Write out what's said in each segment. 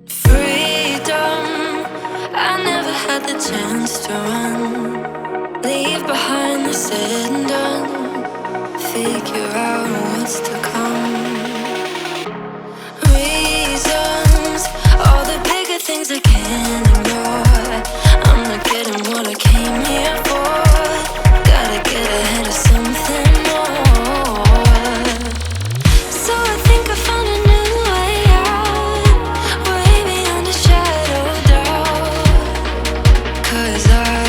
Freedom, I never had the chance to run. Leave behind the said and done. Figure out what's to come. Reasons, all the bigger things I can't ignore. I'm not getting what I came here for. Gotta get ahead of something more. So I think I found a new way out, way beyond a shadow of doubt. 'Cause I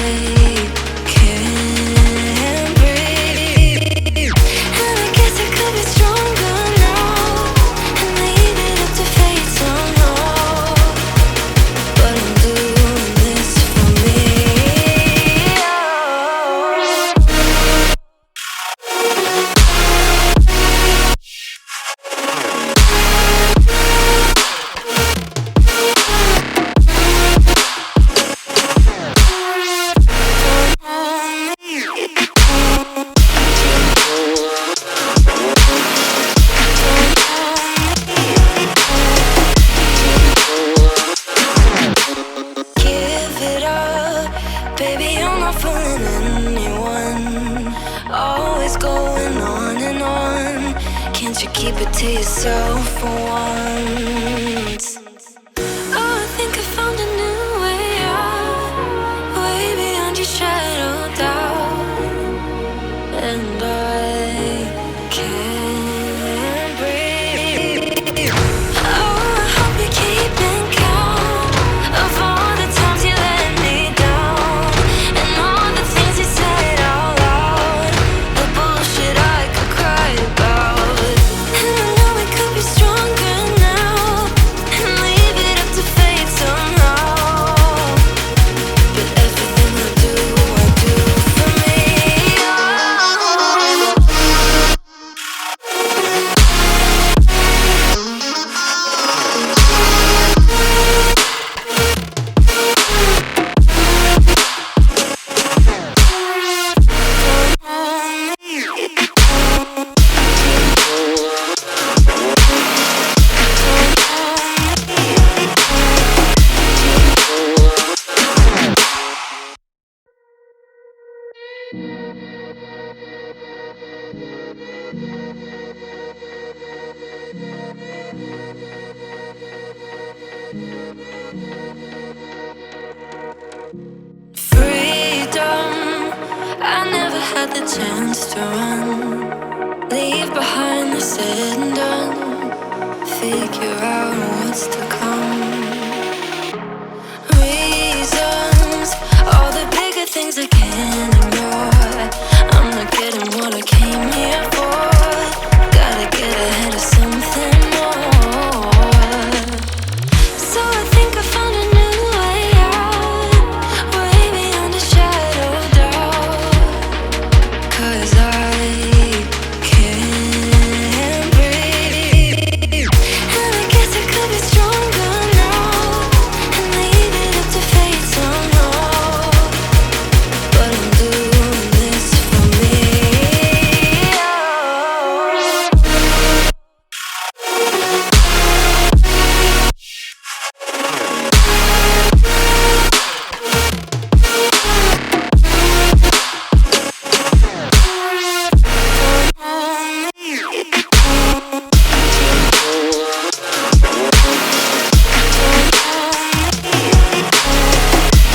can't breathe, and I guess I could be stronger now and leave it up to fate somehow. But I'm doing this for me. Give it up, baby, I'm not fooling anyone. Always going on and on. Can't you keep it to yourself for once? Oh, I think I found a new way out, way beyond your shadow of doubt. And I can't breathe. Oh, I hope you're keeping count of all the times you let me down, and all the things you said out loud, the bullshit I could cry about. And I know we could be stronger now and leave it up to fate somehow. But everything I do for me. Freedom, I never had the chance to run. Leave behind the said and done. Figure out what's to come.